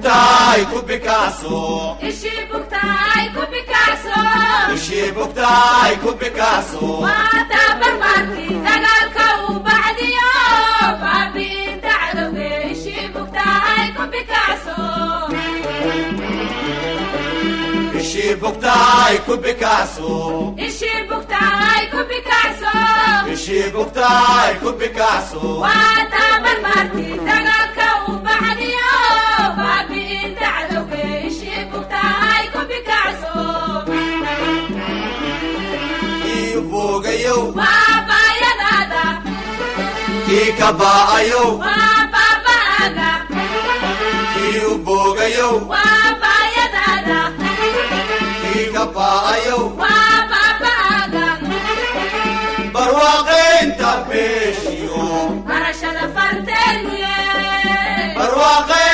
bugtaay ku Picasso ishi bugtaay ku Picasso ishi bugtaay ku Picasso wada barbarki dagaalka u bacdiyo baabi dacdoge ishi bugtaay ku Picasso ishi bugtaay ku Picasso ishi bugtaay ku Picasso ishi bugtaay ku Picasso wada barbarki dagaalka u bacdiyo baabi dacdoge ishi bugtaay ku Picasso bogayo babayadada ki kabaayo babaga ki bogayo babayadada ki kabaayo babaga barwaaqaynta beeshiyo barashada farteenu ye barwaaqaynta